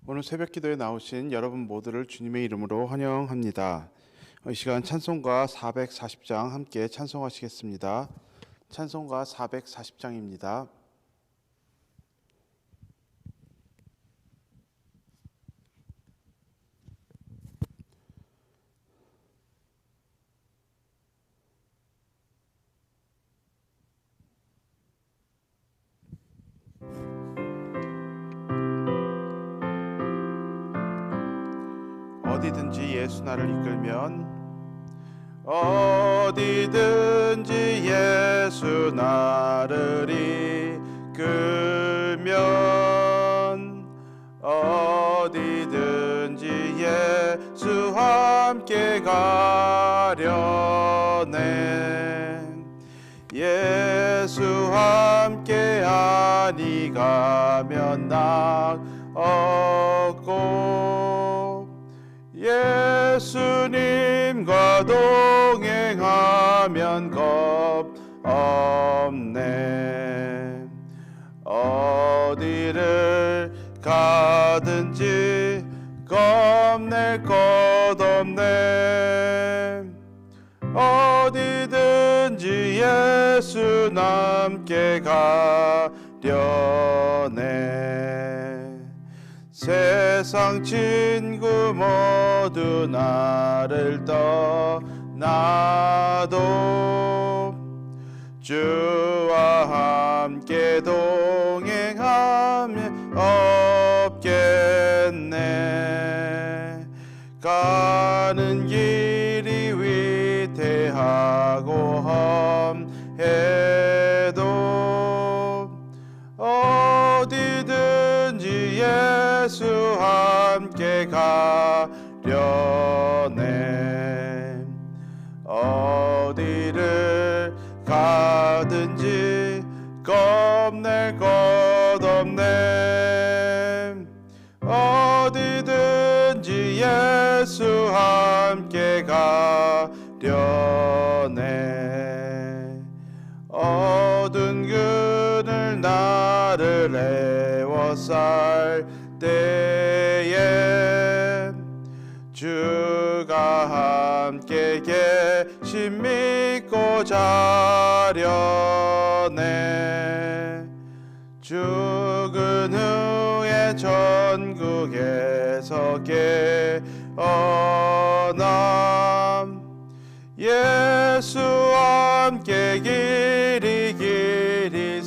오늘 새벽 기도에 나오신 여러분 모두를 주님의 이름으로 환영합니다. 이 시간 찬송가 440장 함께 찬송하시겠습니다. 찬송가 440장입니다. 어디든지 예수 나를 이끌면 어디든지 예수 나를 이끌면 어디든지 예수와 함께 가려네. 예수와 함께 하니 가면 낙 없고 예수님과 동행하면 겁 없네. 어디를 가든지 겁낼 것 없네. 어디든지 예수 남께 가려네. 세상 친구 모두 나를 떠나도 주와 함께 동행하면 없겠네. 가는 길이 위태하고 험해도 어디든지 예수 함께 가려네. 어디를 가든지 겁낼 것 없네. 어디든지 예수 함께 가려네. 어두운 그늘 나를 애워쌀 때에 주가 함께 계심 믿고 자려네. 죽은 후에 천국에서 깨어나 예수와 함께 길이 길이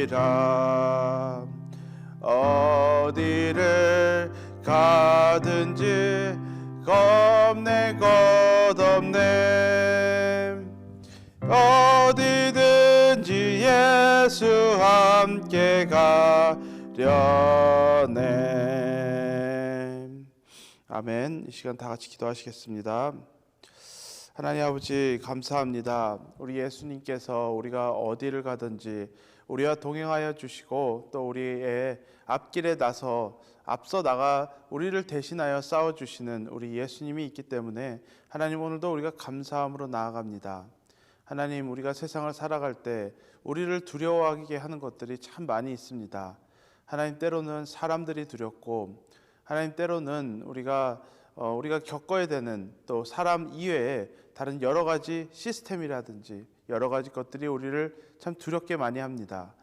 살리라. 어디를 가든지 겁낼 것 없네. 어디든지 예수 함께 가려네. 아멘. 이 시간 다 같이 기도하시겠습니다. 하나님 아버지 감사합니다. 우리 예수님께서 우리가 어디를 가든지 우리와 동행하여 주시고 또 우리의 앞길에 나서 앞서 나가 우리를 대신하여 싸워주시는 우리 예수님이 있기 때문에 하나님 오늘도 우리가 감사함으로 나아갑니다. 하나님 우리가 세상을 살아갈 때 우리를 두려워하게 하는 것들이 참 많이 있습니다. 하나님 때로는 사람들이 두렵고 하나님 때로는 우리가 겪어야 되는 또 사람 이외에 다른 여러 가지 시스템이라든지 여러 가지 것들이 우리를 참 두렵게 많이 합니다.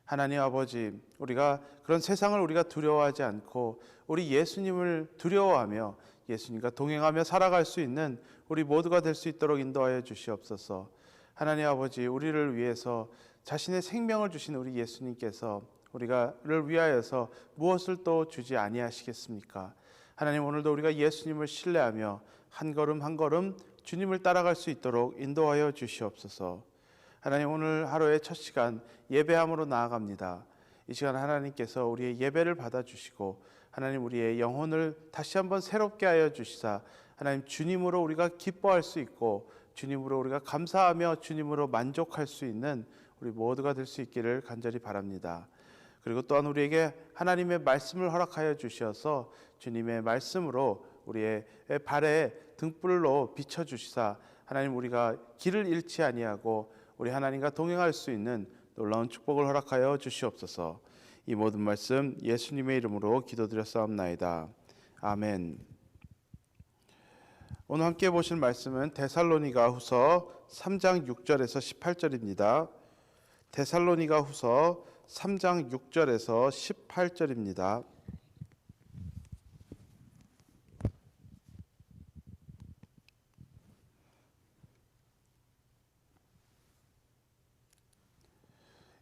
하나님 아버지 우리가 그런 세상을 우리가 두려워하지 않고 우리 예수님을 두려워하며 예수님과 동행하며 살아갈 수 있는 우리 모두가 될 수 있도록 인도하여 주시옵소서. 하나님 아버지 우리를 위해서 자신의 생명을 주신 우리 예수님께서 우리가를 위하여서 무엇을 또 주지 아니하시겠습니까? 하나님 오늘도 우리가 예수님을 신뢰하며 한 걸음 한 걸음 주님을 따라갈 수 있도록 인도하여 주시옵소서. 하나님 오늘 하루의 첫 시간 예배함으로 나아갑니다. 이 시간 하나님께서 우리의 예배를 받아주시고 하나님 우리의 영혼을 다시 한번 새롭게 하여 주시사 하나님 주님으로 우리가 기뻐할 수 있고 주님으로 우리가 감사하며 주님으로 만족할 수 있는 우리 모두가 될 수 있기를 간절히 바랍니다. 그리고 또한 우리에게 하나님의 말씀을 허락하여 주셔서 주님의 말씀으로 우리의 발에 등불로 비춰주시사 하나님 우리가 길을 잃지 아니하고 우리 하나님과 동행할 수 있는 놀라운 축복을 허락하여 주시옵소서. 이 모든 말씀 예수님의 이름으로 기도드렸사옵나이다. 아멘. 오늘 함께 보실 말씀은 데살로니가후서 3장 6절에서 18절입니다. 데살로니가후서 3장 6절에서 18절입니다.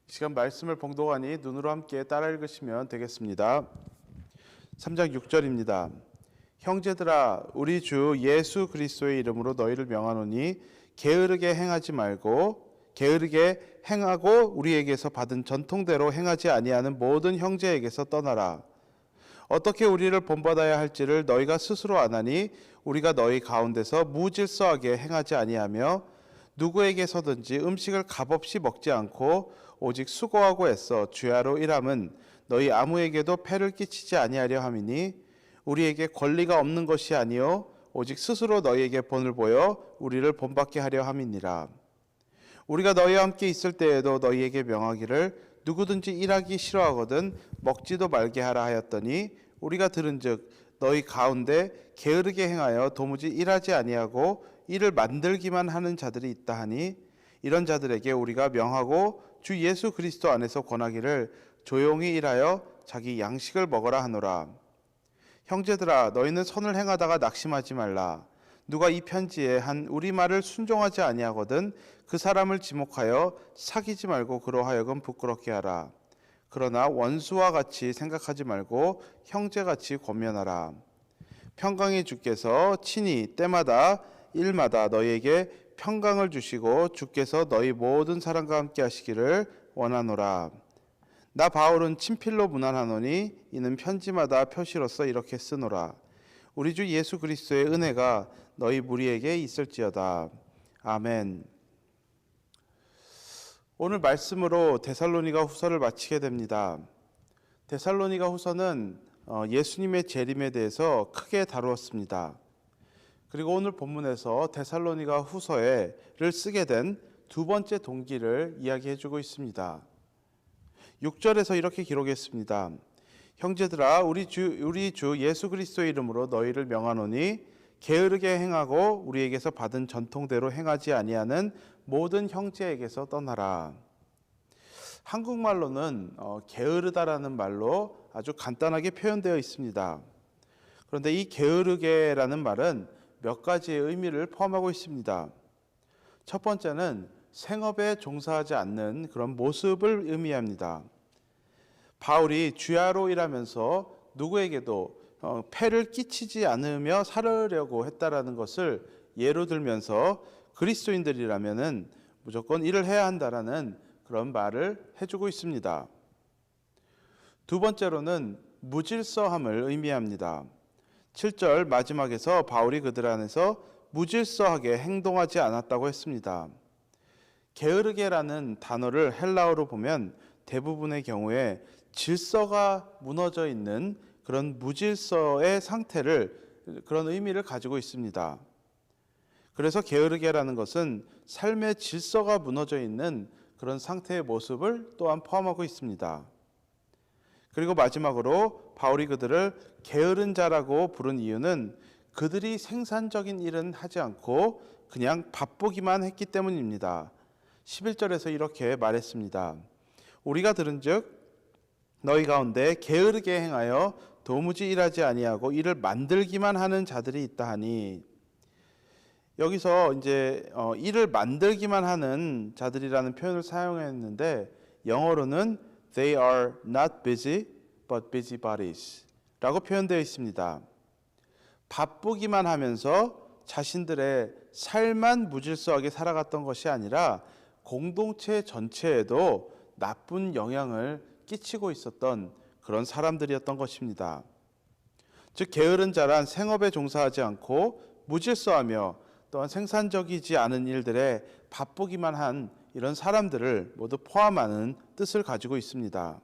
이 시간 말씀을 봉독하니 눈으로 함께 따라 읽으시면 되겠습니다. 3장 6절입니다. 형제들아, 우리 주 예수 그리스도의 이름으로 너희를 명하노니 게으르게 행하지 말고 게으르게 행하고 우리에게서 받은 전통대로 행하지 아니하는 모든 형제에게서 떠나라. 어떻게 우리를 본받아야 할지를 너희가 스스로 아나니 우리가 너희 가운데서 무질서하게 행하지 아니하며 누구에게서든지 음식을 값없이 먹지 않고 오직 수고하고 애써 주야로 일함은 너희 아무에게도 폐를 끼치지 아니하려 함이니 우리에게 권리가 없는 것이 아니요 오직 스스로 너희에게 본을 보여 우리를 본받게 하려 함이니라. 우리가 너희와 함께 있을 때에도 너희에게 명하기를 누구든지 일하기 싫어하거든 먹지도 말게 하라 하였더니 우리가 들은즉 너희 가운데 게으르게 행하여 도무지 일하지 아니하고 일을 만들기만 하는 자들이 있다 하니 이런 자들에게 우리가 명하고 주 예수 그리스도 안에서 권하기를 조용히 일하여 자기 양식을 먹어라 하노라. 형제들아, 너희는 선을 행하다가 낙심하지 말라. 누가 이 편지에 한 우리 말을 순종하지 아니하거든 그 사람을 지목하여 사귀지 말고 그로 하여금 부끄럽게 하라. 그러나 원수와 같이 생각하지 말고 형제같이 권면하라. 평강의 주께서 친히 때마다 일마다 너희에게 평강을 주시고 주께서 너희 모든 사람과 함께 하시기를 원하노라. 나 바울은 친필로 문안하노니 이는 편지마다 표시로서 이렇게 쓰노라. 우리 주 예수 그리스도의 은혜가 너희 무리에게 있을지어다. 아멘. 오늘 말씀으로 데살로니가 후서를 마치게 됩니다. 데살로니가 후서는 예수님의 재림에 대해서 크게 다루었습니다. 그리고 오늘 본문에서 데살로니가 후서를 쓰게 된 두 번째 동기를 이야기해주고 있습니다. 6절에서 이렇게 기록했습니다. 형제들아, 우리 주 예수 그리스도의 이름으로 너희를 명하노니 게으르게 행하고 우리에게서 받은 전통대로 행하지 아니하는 모든 형제에게서 떠나라. 한국말로는 게으르다라는 말로 아주 간단하게 표현되어 있습니다. 그런데 이 게으르게라는 말은 몇 가지의 의미를 포함하고 있습니다. 첫 번째는 생업에 종사하지 않는 그런 모습을 의미합니다. 바울이 주야로 일하면서 누구에게도 폐를 끼치지 않으며 살으려고 했다라는 것을 예로 들면서 그리스도인들이라면은 무조건 일을 해야 한다라는 그런 말을 해주고 있습니다. 두 번째로는 무질서함을 의미합니다. 7절 마지막에서 바울이 그들 안에서 무질서하게 행동하지 않았다고 했습니다. 게으르게라는 단어를 헬라어로 보면 대부분의 경우에 질서가 무너져 있는 그런 무질서의 상태를 그런 의미를 가지고 있습니다. 그래서 게으르게라는 것은 삶의 질서가 무너져 있는 그런 상태의 모습을 또한 포함하고 있습니다. 그리고 마지막으로 바울이 그들을 게으른 자라고 부른 이유는 그들이 생산적인 일은 하지 않고 그냥 바쁘기만 했기 때문입니다. 11절에서 이렇게 말했습니다. 우리가 들은즉 너희 가운데 게으르게 행하여 도무지 일하지 아니하고 일을 만들기만 하는 자들이 있다 하니, 여기서 이제 일을 만들기만 하는 자들이라는 표현을 사용했는데 영어로는 they are not busy but busybodies 라고 표현되어 있습니다. 바쁘기만 하면서 자신들의 삶만 무질서하게 살아갔던 것이 아니라 공동체 전체에도 나쁜 영향을 끼치고 있었던 그런 사람들이었던 것입니다. 즉 게으른 자란 생업에 종사하지 않고 무질서하며 또한 생산적이지 않은 일들에 바쁘기만 한 이런 사람들을 모두 포함하는 뜻을 가지고 있습니다.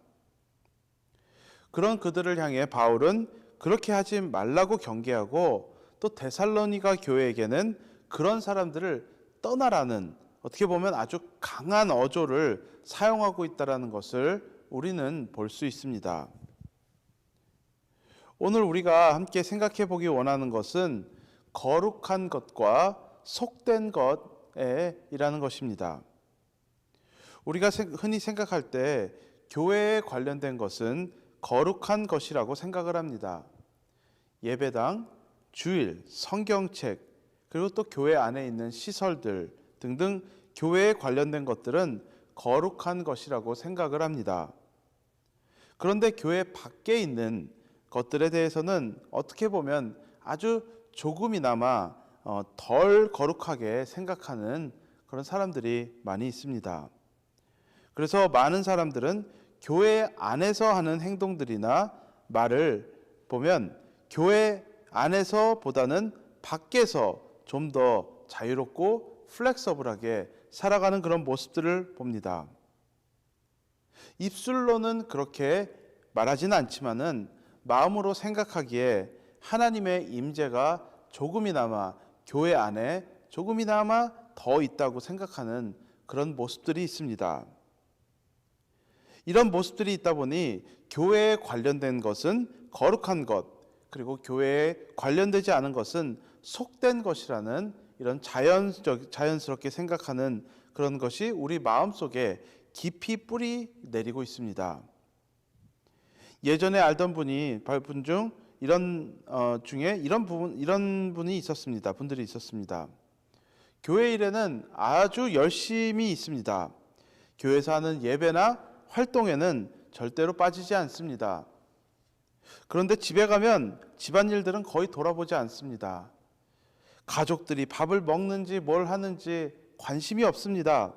그런 그들을 향해 바울은 그렇게 하지 말라고 경계하고 또 데살로니가 교회에게는 그런 사람들을 떠나라는 어떻게 보면 아주 강한 어조를 사용하고 있다는 것을 우리는 볼 수 있습니다. 오늘 우리가 함께 생각해 보기 원하는 것은 거룩한 것과 속된 것에 이라는 것입니다. 우리가 흔히 생각할 때 교회에 관련된 것은 거룩한 것이라고 생각을 합니다. 예배당, 주일, 성경책, 그리고 또 교회 안에 있는 시설들 등등 교회에 관련된 것들은 거룩한 것이라고 생각을 합니다. 그런데 교회 밖에 있는 것들에 대해서는 어떻게 보면 아주 조금이나마 덜 거룩하게 생각하는 그런 사람들이 많이 있습니다. 그래서 많은 사람들은 교회 안에서 하는 행동들이나 말을 보면 교회 안에서보다는 밖에서 좀 더 자유롭고 플렉서블하게 살아가는 그런 모습들을 봅니다. 입술로는 그렇게 말하지는 않지만은 마음으로 생각하기에 하나님의 임재가 조금이나마 교회 안에 조금이나마 더 있다고 생각하는 그런 모습들이 있습니다. 이런 모습들이 있다 보니 교회에 관련된 것은 거룩한 것, 그리고 교회에 관련되지 않은 것은 속된 것이라는 이런 자연스럽게 생각하는 그런 것이 우리 마음속에 깊이 뿌리 내리고 있습니다. 예전에 알던 분이 분 중 중에 이런 분이 있었습니다. 분들이 있었습니다. 교회 일에는 아주 열심히 있습니다. 교회에서 하는 예배나 활동에는 절대로 빠지지 않습니다. 그런데 집에 가면 집안일들은 거의 돌아보지 않습니다. 가족들이 밥을 먹는지 뭘 하는지 관심이 없습니다.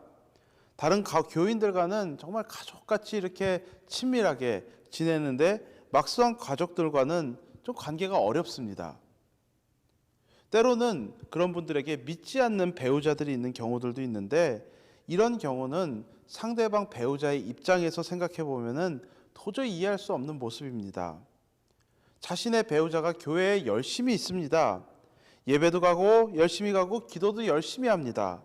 다른 교인들과는 정말 가족같이 이렇게 친밀하게 지내는데 막상 가족들과는 좀 관계가 어렵습니다. 때로는 그런 분들에게 믿지 않는 배우자들이 있는 경우들도 있는데 이런 경우는 상대방 배우자의 입장에서 생각해 보면은 도저히 이해할 수 없는 모습입니다. 자신의 배우자가 교회에 열심히 있습니다. 예배도 가고 열심히 가고 기도도 열심히 합니다.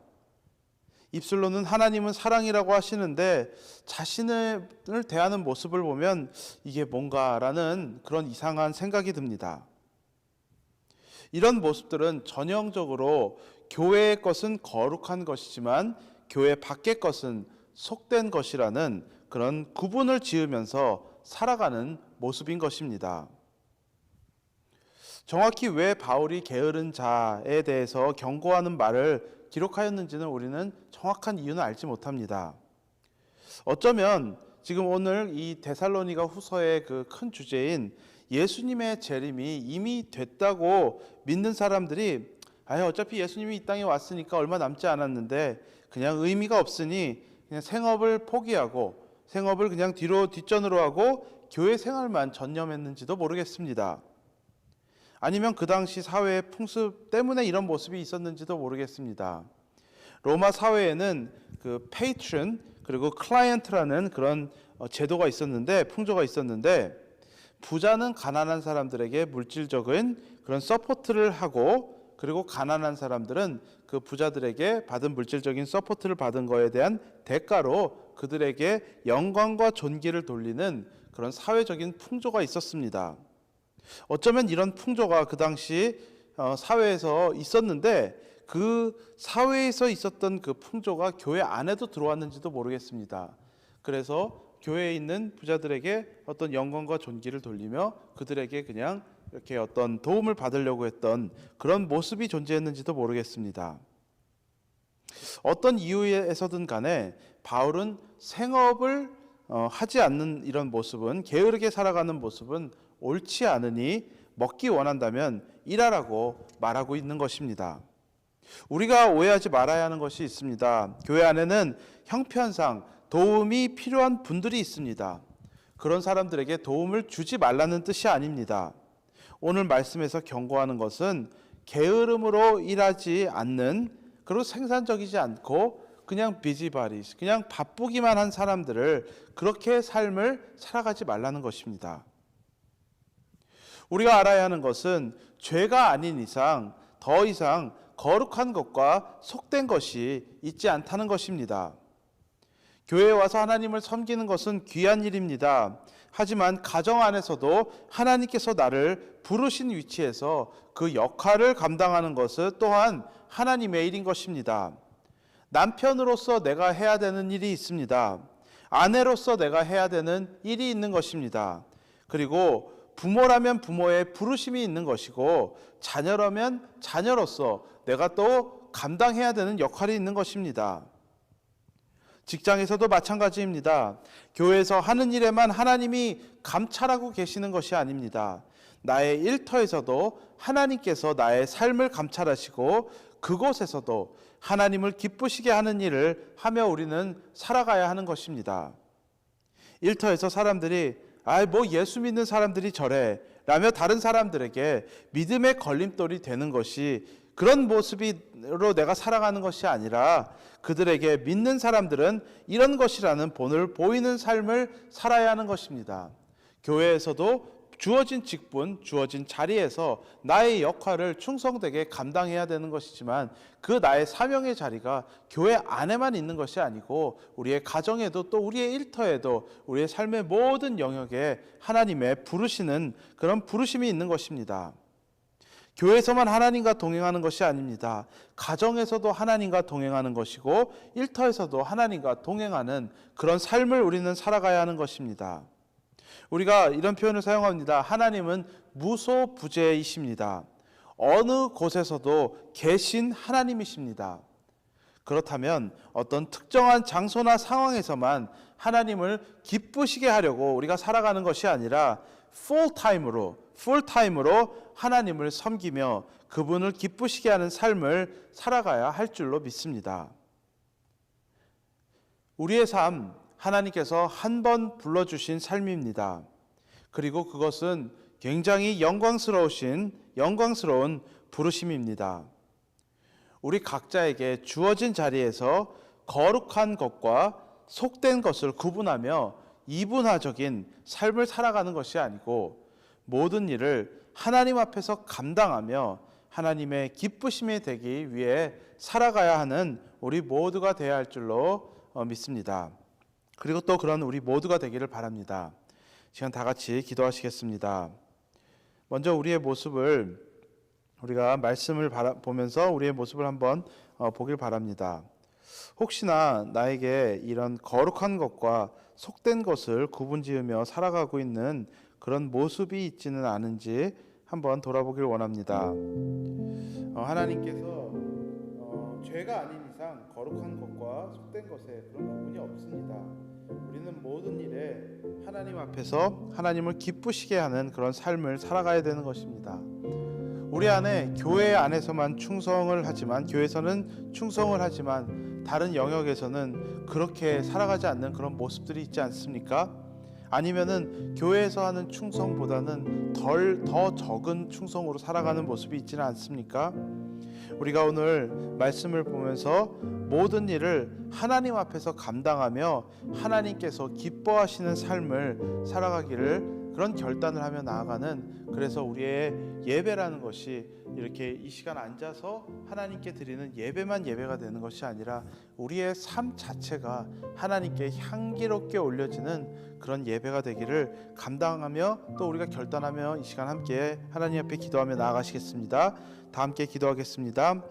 입술로는 하나님은 사랑이라고 하시는데 자신을 대하는 모습을 보면 이게 뭔가라는 그런 이상한 생각이 듭니다. 이런 모습들은 전형적으로 교회의 것은 거룩한 것이지만 교회 밖의 것은 속된 것이라는 그런 구분을 지으면서 살아가는 모습인 것입니다. 정확히 왜 바울이 게으른 자에 대해서 경고하는 말을 기록하였는지는 우리는 정확한 이유는 알지 못합니다. 어쩌면 지금 오늘 이 데살로니가 후서의 그 큰 주제인 예수님의 재림이 이미 됐다고 믿는 사람들이 어차피 예수님이 이 땅에 왔으니까 얼마 남지 않았는데 그냥 의미가 없으니 그냥 생업을 포기하고 생업을 그냥 뒷전으로 하고 교회 생활만 전념했는지도 모르겠습니다. 아니면 그 당시 사회의 풍습 때문에 이런 모습이 있었는지도 모르겠습니다. 로마 사회에는 그 페이트론 그리고 클라이언트라는 그런 제도가 있었는데 풍조가 있었는데 부자는 가난한 사람들에게 물질적인 그런 서포트를 하고 그리고 가난한 사람들은 그 부자들에게 받은 물질적인 서포트를 받은 거에 대한 대가로 그들에게 영광과 존귀를 돌리는 그런 사회적인 풍조가 있었습니다. 어쩌면 이런 풍조가 그 당시 사회에서 있었는데 그 사회에서 있었던 그 풍조가 교회 안에도 들어왔는지도 모르겠습니다. 그래서 교회에 있는 부자들에게 어떤 영광과 존귀를 돌리며 그들에게 그냥 이렇게 어떤 도움을 받으려고 했던 그런 모습이 존재했는지도 모르겠습니다. 어떤 이유에서든 간에 바울은 생업을 하지 않는 이런 모습은 게으르게 살아가는 모습은 옳지 않으니 먹기 원한다면 일하라고 말하고 있는 것입니다. 우리가 오해하지 말아야 하는 것이 있습니다. 교회 안에는 형편상 도움이 필요한 분들이 있습니다. 그런 사람들에게 도움을 주지 말라는 뜻이 아닙니다. 오늘 말씀에서 경고하는 것은 게으름으로 일하지 않는 그리고 생산적이지 않고 그냥 비지바리스, 그냥 바쁘기만 한 사람들을 그렇게 삶을 살아가지 말라는 것입니다. 우리가 알아야 하는 것은 죄가 아닌 이상 더 이상 거룩한 것과 속된 것이 있지 않다는 것입니다. 교회에 와서 하나님을 섬기는 것은 귀한 일입니다. 하지만 가정 안에서도 하나님께서 나를 부르신 위치에서 그 역할을 감당하는 것은 또한 하나님의 일인 것입니다. 남편으로서 내가 해야 되는 일이 있습니다. 아내로서 내가 해야 되는 일이 있는 것입니다. 그리고 부모라면 부모의 부르심이 있는 것이고 자녀라면 자녀로서 내가 또 감당해야 되는 역할이 있는 것입니다. 직장에서도 마찬가지입니다. 교회에서 하는 일에만 하나님이 감찰하고 계시는 것이 아닙니다. 나의 일터에서도 하나님께서 나의 삶을 감찰하시고 그곳에서도 하나님을 기쁘시게 하는 일을 하며 우리는 살아가야 하는 것입니다. 일터에서 사람들이 뭐 예수 믿는 사람들이 저래 라며 다른 사람들에게 믿음의 걸림돌이 되는 것이 그런 모습으로 내가 살아가는 것이 아니라 그들에게 믿는 사람들은 이런 것이라는 본을 보이는 삶을 살아야 하는 것입니다. 교회에서도 주어진 직분, 주어진 자리에서 나의 역할을 충성되게 감당해야 되는 것이지만 그 나의 사명의 자리가 교회 안에만 있는 것이 아니고 우리의 가정에도 또 우리의 일터에도 우리의 삶의 모든 영역에 하나님의 부르시는 그런 부르심이 있는 것입니다. 교회에서만 하나님과 동행하는 것이 아닙니다. 가정에서도 하나님과 동행하는 것이고 일터에서도 하나님과 동행하는 그런 삶을 우리는 살아가야 하는 것입니다. 우리가 이런 표현을 사용합니다. 하나님은 무소부재이십니다. 어느 곳에서도 계신 하나님이십니다. 그렇다면 어떤 특정한 장소나 상황에서만 하나님을 기쁘시게 하려고 우리가 살아가는 것이 아니라 풀타임으로 하나님을 섬기며 그분을 기쁘시게 하는 삶을 살아가야 할 줄로 믿습니다. 우리의 삶, 하나님께서 한 번 불러주신 삶입니다. 그리고 그것은 굉장히 영광스러운 부르심입니다. 우리 각자에게 주어진 자리에서 거룩한 것과 속된 것을 구분하며 이분화적인 삶을 살아가는 것이 아니고 모든 일을 하나님 앞에서 감당하며 하나님의 기쁘심이 되기 위해 살아가야 하는 우리 모두가 되어야 할 줄로 믿습니다. 그리고 또 그런 우리 모두가 되기를 바랍니다. 시간 다 같이 기도하시겠습니다. 먼저 우리의 모습을 우리가 말씀을 보면서 우리의 모습을 한번 보길 바랍니다. 혹시나 나에게 이런 거룩한 것과 속된 것을 구분지으며 살아가고 있는 그런 모습이 있지는 않은지 한번 돌아보길 원합니다. 하나님께서 죄가 아닌 이상 거룩한 것과 속된 것에 그런 구분이 없습니다. 우리는 모든 일에 하나님 앞에서 하나님을 기쁘시게 하는 그런 삶을 살아가야 되는 것입니다. 우리 안에 교회 안에서만 충성을 하지만 교회에서는 충성을 하지만 다른 영역에서는 그렇게 살아가지 않는 그런 모습들이 있지 않습니까? 아니면은 교회에서 하는 충성보다는 더 적은 충성으로 살아가는 모습이 있지는 않습니까? 우리가 오늘 말씀을 보면서 모든 일을 하나님 앞에서 감당하며 하나님께서 기뻐하시는 삶을 살아가기를 그런 결단을 하며 나아가는, 그래서 우리의 예배라는 것이 이렇게 이 시간 앉아서 하나님께 드리는 예배만 예배가 되는 것이 아니라 우리의 삶 자체가 하나님께 향기롭게 올려지는 그런 예배가 되기를 감당하며 또 우리가 결단하며 이 시간 함께 하나님 앞에 기도하며 나아가시겠습니다. 다 함께 기도하겠습니다.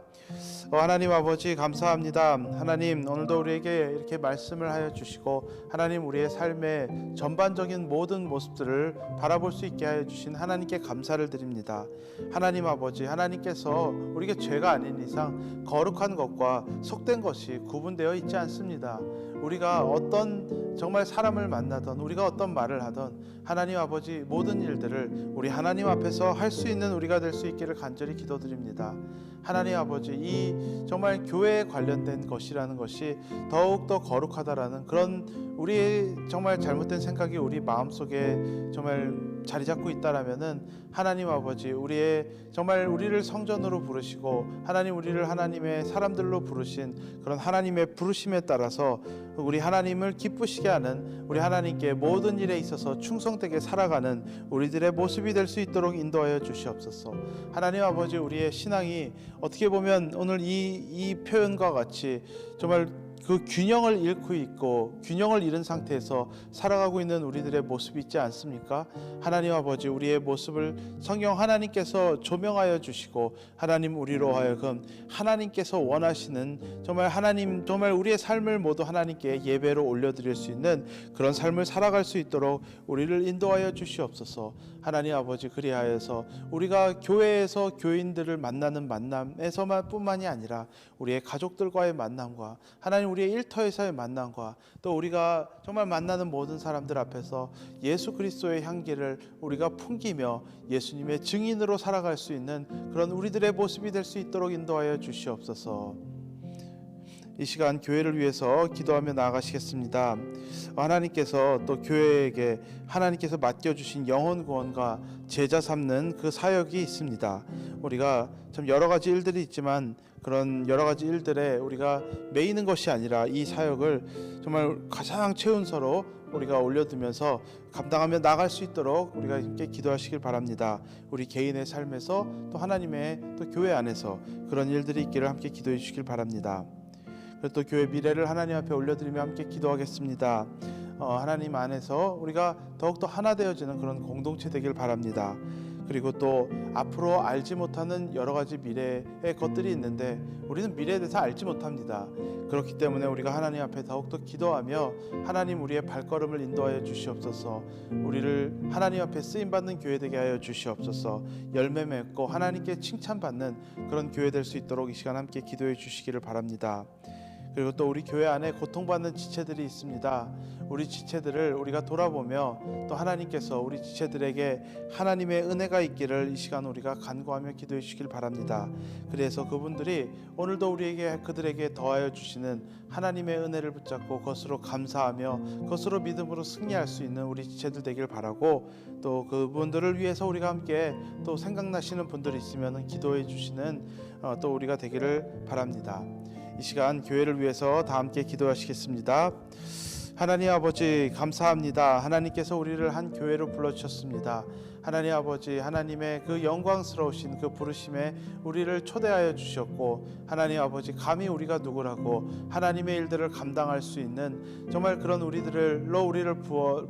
하나님 아버지 감사합니다. 하나님 오늘도 우리에게 이렇게 말씀을 하여 주시고 하나님 우리의 삶의 전반적인 모든 모습들을 바라볼 수 있게 하여 주신 하나님께 감사를 드립니다. 하나님 아버지, 하나님께서 우리에게 죄가 아닌 이상 거룩한 것과 속된 것이 구분되어 있지 않습니다. 우리가 어떤 정말 사람을 만나던 우리가 어떤 말을 하던 하나님 아버지 모든 일들을 우리 하나님 앞에서 할 수 있는 우리가 될 수 있기를 간절히 기도드립니다. 하나님 아버지, 이 정말 교회에 관련된 것이라는 것이 더욱더 거룩하다라는 그런 우리의 정말 잘못된 생각이 우리 마음속에 정말 자리 잡고 있다라면은 하나님 아버지 우리의 정말 우리를 성전으로 부르시고 하나님 우리를 하나님의 사람들로 부르신 그런 하나님의 부르심에 따라서 우리 하나님을 기쁘시게 하는 우리 하나님께 모든 일에 있어서 충성되게 살아가는 우리들의 모습이 될 수 있도록 인도하여 주시옵소서. 하나님 아버지 우리의 신앙이 어떻게 보면 오늘 이 표현과 같이 정말 그 균형을 잃고 있고 균형을 잃은 상태에서 살아가고 있는 우리들의 모습이 있지 않습니까? 하나님 아버지 우리의 모습을 성경 하나님께서 조명하여 주시고 하나님 우리로 하여금 하나님께서 원하시는 정말 하나님 정말 우리의 삶을 모두 하나님께 예배로 올려드릴 수 있는 그런 삶을 살아갈 수 있도록 우리를 인도하여 주시옵소서. 하나님 아버지 그리하여서 우리가 교회에서 교인들을 만나는 만남에서만 뿐만이 아니라 우리의 가족들과의 만남과 하나님 우리의 일터에서의 만남과 또 우리가 정말 만나는 모든 사람들 앞에서 예수 그리스도의 향기를 우리가 풍기며 예수님의 증인으로 살아갈 수 있는 그런 우리들의 모습이 될 수 있도록 인도하여 주시옵소서. 이 시간 교회를 위해서 기도하며 나아가시겠습니다. 하나님께서 또 교회에게 하나님께서 맡겨주신 영혼 구원과 제자 삼는 그 사역이 있습니다. 우리가 참 여러 가지 일들이 있지만 그런 여러 가지 일들에 우리가 매이는 것이 아니라 이 사역을 정말 가장 최우선으로 우리가 올려두면서 감당하며 나갈 수 있도록 우리가 함께 기도하시길 바랍니다. 우리 개인의 삶에서 또 하나님의 또 교회 안에서 그런 일들이 있기를 함께 기도해 주시길 바랍니다. 그리고 또 교회 미래를 하나님 앞에 올려드리며 함께 기도하겠습니다. 하나님 안에서 우리가 더욱더 하나 되어지는 그런 공동체 되길 바랍니다. 그리고 또 앞으로 알지 못하는 여러 가지 미래의 것들이 있는데 우리는 미래에 대해서 알지 못합니다. 그렇기 때문에 우리가 하나님 앞에 더욱더 기도하며 하나님 우리의 발걸음을 인도하여 주시옵소서. 우리를 하나님 앞에 쓰임받는 교회 되게 하여 주시옵소서. 열매 맺고 하나님께 칭찬받는 그런 교회 될 수 있도록 이 시간 함께 기도해 주시기를 바랍니다. 그리고 또 우리 교회 안에 고통받는 지체들이 있습니다. 우리 지체들을 우리가 돌아보며 또 하나님께서 우리 지체들에게 하나님의 은혜가 있기를 이 시간 우리가 간구하며 기도해 주시길 바랍니다. 그래서 그분들이 오늘도 우리에게 그들에게 더하여 주시는 하나님의 은혜를 붙잡고 그것으로 감사하며 그것으로 믿음으로 승리할 수 있는 우리 지체들 되길 바라고 또 그분들을 위해서 우리가 함께 또 생각나시는 분들이 있으면 기도해 주시는 또 우리가 되기를 바랍니다. 이 시간 교회를 위해서 다 함께 기도하시겠습니다. 하나님 아버지 감사합니다. 하나님께서 우리를 한 교회로 불러주셨습니다. 하나님 아버지 하나님의 그 영광스러우신 그 부르심에 우리를 초대하여 주셨고 하나님 아버지 감히 우리가 누구라고 하나님의 일들을 감당할 수 있는 정말 그런 우리들로 우리를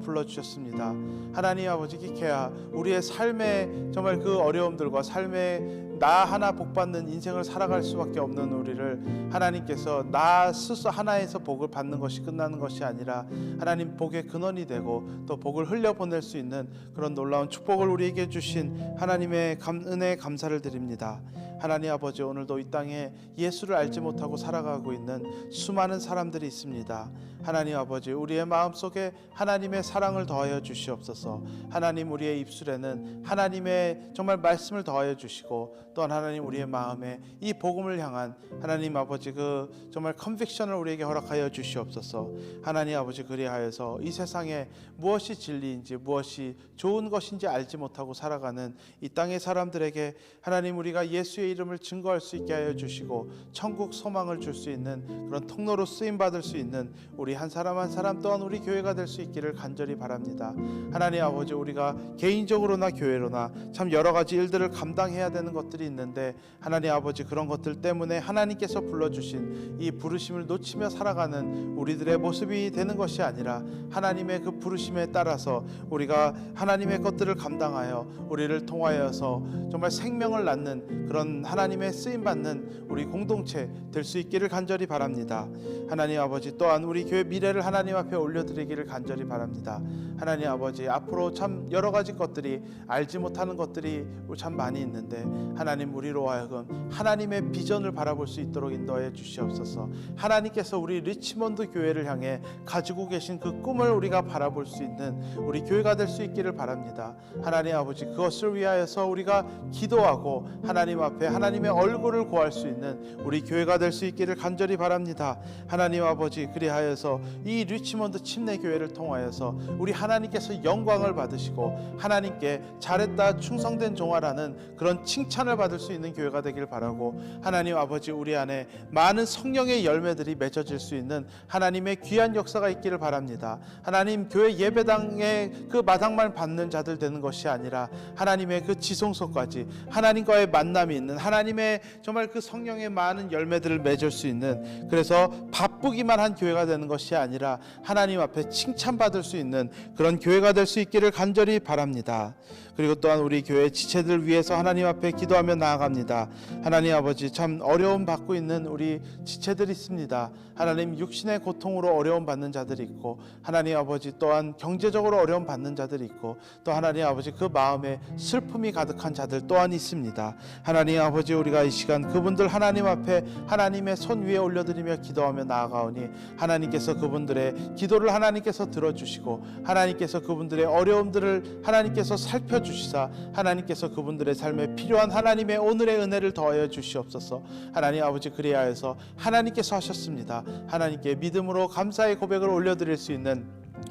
불러주셨습니다. 하나님 아버지 기케야 우리의 삶의 정말 그 어려움들과 삶의 나 하나 복받는 인생을 살아갈 수밖에 없는 우리를 하나님께서 나 스스로 하나에서 복을 받는 것이 끝나는 것이 아니라 하나님 복의 근원이 되고 또 복을 흘려보낼 수 있는 그런 놀라운 축복을 우리에게 주신 하나님의 은혜에 감사를 드립니다. 하나님 아버지 오늘도 이 땅에 예수를 알지 못하고 살아가고 있는 수많은 사람들이 있습니다. 하나님 아버지 우리의 마음속에 하나님의 사랑을 더하여 주시옵소서. 하나님 우리의 입술에는 하나님의 정말 말씀을 더하여 주시고 또한 하나님 우리의 마음에 이 복음을 향한 하나님 아버지 그 정말 컨빅션을 우리에게 허락하여 주시옵소서. 하나님 아버지 그리하여서 이 세상에 무엇이 진리인지 무엇이 좋은 것인지 알지 못하고 살아가는 이 땅의 사람들에게 하나님 우리가 예수의 이름을 증거할 수 있게 하여 주시고 천국 소망을 줄 수 있는 그런 통로로 쓰임 받을 수 있는 우리 한 사람 한 사람 또한 우리 교회가 될 수 있기를 간절히 바랍니다. 하나님 아버지 우리가 개인적으로나 교회로나 참 여러 가지 일들을 감당해야 되는 것들이 있는데 하나님 아버지 그런 것들 때문에 하나님께서 불러주신 이 부르심을 놓치며 살아가는 우리들의 모습이 되는 것이 아니라 하나님의 그 부르심에 따라서 우리가 하나님의 것들을 감당하여 우리를 통하여서 정말 생명을 낳는 그런 하나님의 쓰임받는 우리 공동체 될 수 있기를 간절히 바랍니다. 하나님 아버지 또한 우리 교회 미래를 하나님 앞에 올려드리기를 간절히 바랍니다. 하나님 아버지 앞으로 참 여러 가지 것들이 알지 못하는 것들이 참 많이 있는데 하나님 우리로 하여금 하나님의 비전을 바라볼 수 있도록 인도해 주시옵소서. 하나님께서 우리 리치몬드 교회를 향해 가지고 계신 그 꿈을 우리가 바라볼 수 있는 우리 교회가 될 수 있기를 바랍니다. 하나님 아버지 그것을 위하여서 우리가 기도하고 하나님 앞에 하나님의 얼굴을 구할 수 있는 우리 교회가 될 수 있기를 간절히 바랍니다. 하나님 아버지, 그리하여서 이 리치몬드 침례교회를 통하여서 우리 하나님께서 영광을 받으시고 하나님께 잘했다 충성된 종아라는 그런 칭찬을 받을 수 있는 교회가 되길 바라고, 하나님 아버지, 우리 안에 많은 성령의 열매들이 맺어질 수 있는 하나님의 귀한 역사가 있기를 바랍니다. 하나님, 교회 예배당의 그 마당만 받는 자들 되는 것이 아니라 하나님의 그 지성소까지 하나님과의 만남이 있는, 하나님의 정말 그 성령의 많은 열매들을 맺을 수 있는, 그래서 바쁘기만 한 교회가 되는 것이 아니라 하나님 앞에 칭찬받을 수 있는 그런 교회가 될 수 있기를 간절히 바랍니다. 그리고 또한 우리 교회 지체들 위해서 하나님 앞에 기도하며 나아갑니다. 하나님 아버지, 참 어려움 받고 있는 우리 지체들이 있습니다. 하나님, 육신의 고통으로 어려움 받는 자들이 있고, 하나님 아버지 또한 경제적으로 어려움 받는 자들이 있고, 또 하나님 아버지 그 마음에 슬픔이 가득한 자들 또한 있습니다. 하나님 아버지, 우리가 이 시간 그분들 하나님 앞에 하나님의 손 위에 올려드리며 기도하며 나아가오니, 하나님께서 그분들의 기도를 하나님께서 들어주시고, 하나님께서 그분들의 어려움들을 하나님께서 살펴주시사, 하나님께서 그분들의 삶에 필요한 하나님의 오늘의 은혜를 더하여 주시옵소서. 하나님 아버지, 그리하여서 하나님께서 하셨습니다. 하나님께 믿음으로 감사의 고백을 올려드릴 수 있는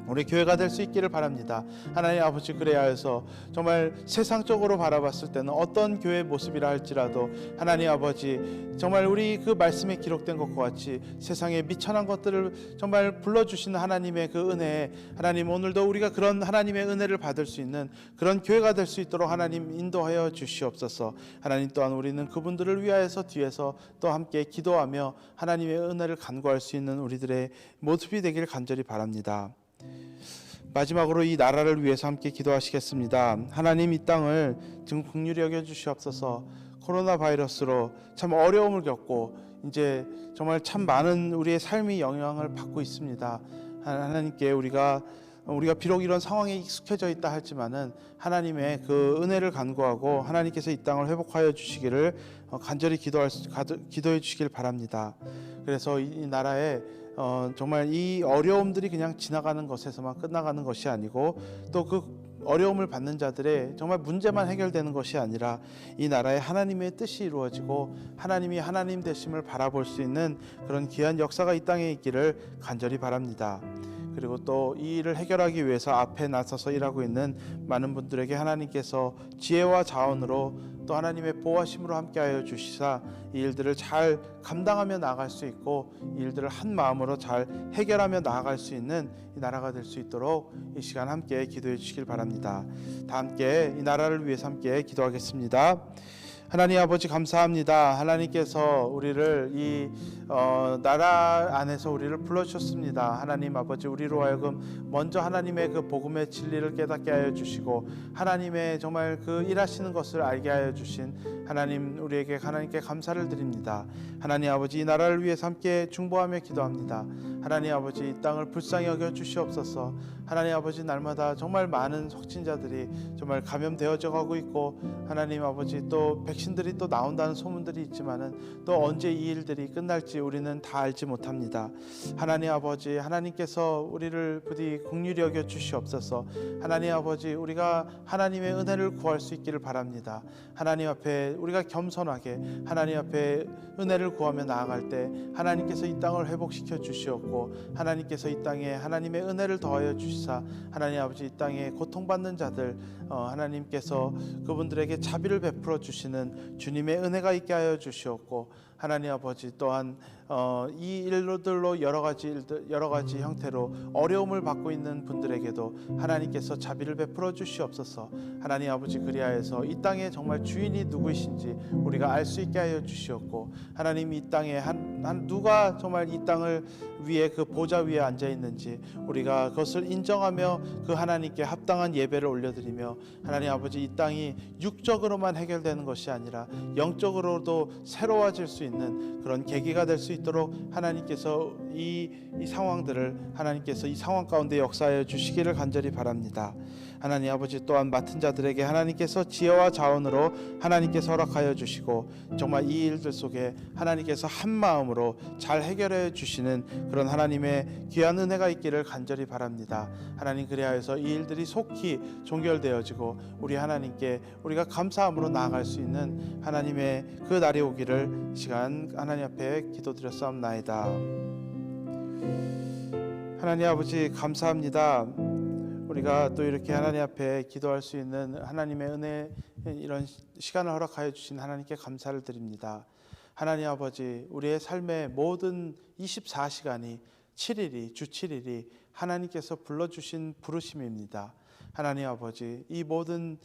우리 교회가 될 수 있기를 바랍니다. 하나님 아버지, 그래야해서 정말 세상적으로 바라봤을 때는 어떤 교회의 모습이라 할지라도 하나님 아버지, 정말 우리 그 말씀에 기록된 것과 같이 세상에 미천한 것들을 정말 불러주시는 하나님의 그 은혜에, 하나님 오늘도 우리가 그런 하나님의 은혜를 받을 수 있는 그런 교회가 될 수 있도록 하나님 인도하여 주시옵소서. 하나님, 또한 우리는 그분들을 위하여서 뒤에서 또 함께 기도하며 하나님의 은혜를 간구할 수 있는 우리들의 모습이 되길 간절히 바랍니다. 마지막으로 이 나라를 위해서 함께 기도하시겠습니다. 하나님, 이 땅을 지금 긍휼히 여겨 주시옵소서. 코로나 바이러스로 참 어려움을 겪고 이제 정말 참 많은 우리의 삶이 영향을 받고 있습니다. 하나님께 우리가 비록 이런 상황에 익숙해져 있다 할지만은 하나님의 그 은혜를 간구하고 하나님께서 이 땅을 회복하여 주시기를 간절히 기도해 주시길 바랍니다. 그래서 이 나라에 정말 이 어려움들이 그냥 지나가는 것에서만 끝나가는 것이 아니고, 또 그 어려움을 받는 자들의 정말 문제만 해결되는 것이 아니라 이 나라에 하나님의 뜻이 이루어지고 하나님이 하나님 되심을 바라볼 수 있는 그런 귀한 역사가 이 땅에 있기를 간절히 바랍니다. 그리고 또 이 일을 해결하기 위해서 앞에 나서서 일하고 있는 많은 분들에게 하나님께서 지혜와 자원으로 또 하나님의 보호하심으로 함께하여 주시사 이 일들을 잘 감당하며 나아갈 수 있고, 이 일들을 한 마음으로 잘 해결하며 나아갈 수 있는 이 나라가 될 수 있도록 이 시간 함께 기도해 주시길 바랍니다. 다 함께 이 나라를 위해서 함께 기도하겠습니다. 하나님 아버지, 감사합니다. 하나님께서 우리를 이 나라 안에서 우리를 불러주셨습니다. 하나님 아버지, 우리로 하여금 먼저 하나님의 그 복음의 진리를 깨닫게 하여 주시고 하나님의 정말 그 일하시는 것을 알게 하여 주신 하나님, 우리에게 하나님께 감사를 드립니다. 하나님 아버지, 이 나라를 위해서 함께 중보하며 기도합니다. 하나님 아버지, 이 땅을 불쌍히 여겨 주시옵소서. 하나님 아버지, 날마다 정말 많은 확진자들이 정말 감염되어져 가고 있고, 하나님 아버지, 또 백신들이 또 나온다는 소문들이 있지만은 또 언제 이 일들이 끝날지 우리는 다 알지 못합니다. 하나님 아버지, 하나님께서 우리를 부디 긍휼히 여겨 주시옵소서. 하나님 아버지, 우리가 하나님의 은혜를 구할 수 있기를 바랍니다. 하나님 앞에 우리가 겸손하게 하나님 앞에 은혜를 구하며 나아갈 때 하나님께서 이 땅을 회복시켜 주시옵고, 하나님께서 이 땅에 하나님의 은혜를 더하여 주시사 하나님 아버지, 이 땅에 고통받는 자들 하나님께서 그분들에게 자비를 베풀어 주시는 주님의 은혜가 있게 하여 주시옵고, 하나님 아버지, 또한 이 일들로 여러 가지 형태로 어려움을 받고 있는 분들에게도 하나님께서 자비를 베풀어 주시옵소서. 하나님 아버지, 그리하여서 이 땅에 정말 주인이 누구이신지 우리가 알 수 있게 하여 주시옵고, 하나님 이 땅에 누가 정말 이 땅을 위에 그 보좌 위에 앉아 있는지 우리가 그것을 인정하며 그 하나님께 합당한 예배를 올려드리며, 하나님 아버지, 이 땅이 육적으로만 해결되는 것이 아니라 영적으로도 새로워질 수 있는 그런 계기가 될 수 있도록 하나님께서 이 상황들을 하나님께서 이 상황 가운데 역사하여 주시기를 간절히 바랍니다. 하나님 아버지 또한 맡은 자들에게 하나님께서 지혜와 자원으로 하나님께서 허락하여 주시고 정말 이 일들 속에 하나님께서 한 마음으로 잘 해결해 주시는 그런 하나님의 귀한 은혜가 있기를 간절히 바랍니다. 하나님 그리하여서 이 일들이 속히 종결되어지고 우리 하나님께 우리가 감사함으로 나아갈 수 있는 하나님의 그 날이 오기를 시간 하나님 앞에 기도드렸사옵나이다. 하나님 아버지 감사합니다. 우리가 또 이렇게 하나님 앞에 기도할 수 있는 하나님의 은혜 이런 시간을 허락하여 주신 하나님께 감사를 드립니다. 하나님 아버지 우리의 삶의 모든 24시간이 7일이 주 7일이 하나님께서 불러주신 부르심입니다. 하나님 아버지 이 모든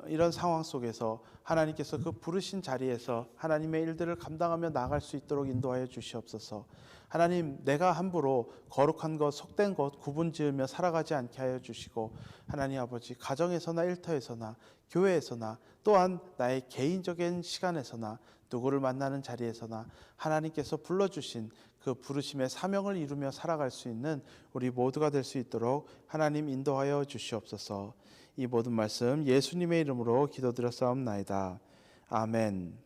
이런 상황 속에서 하나님께서 그 부르신 자리에서 하나님의 일들을 감당하며 나아갈 수 있도록 인도하여 주시옵소서. 하나님 내가 함부로 거룩한 것 속된 것 구분지으며 살아가지 않게 하여 주시고 하나님 아버지 가정에서나 일터에서나 교회에서나 또한 나의 개인적인 시간에서나 누구를 만나는 자리에서나 하나님께서 불러주신 그 부르심의 사명을 이루며 살아갈 수 있는 우리 모두가 될 수 있도록 하나님 인도하여 주시옵소서. 이 모든 말씀 예수님의 이름으로 기도드렸사옵나이다. 아멘.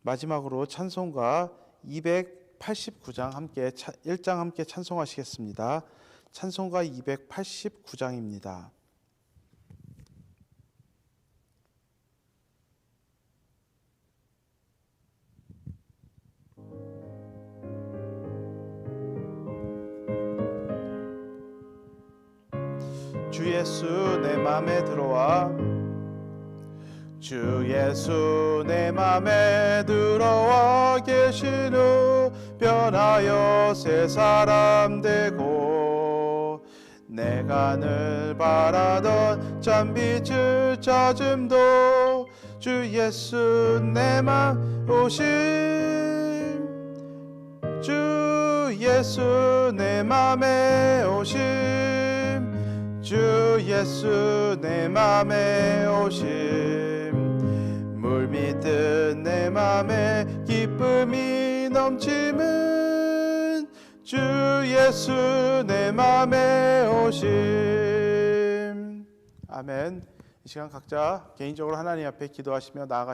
마지막으로 찬송가 289장 함께 1장 함께 찬송하시겠습니다. 찬송가 289장입니다. 주 예수 내 맘에 들어와 주 예수 내 맘에 들어와 계신 후 변하여 새 사람 되고 내가 늘 바라던 찬빛을 찾음도 주 예수 내 맘 오심 주 예수 내 맘에 오심 주 예수 내 맘에 오심 물밀듯 내 맘에 기쁨이 넘치는 주 예수 내 맘에 오심. 아멘. 이 시간 각자 개인적으로 하나님 앞에 기도하시며 나아가시겠습니다.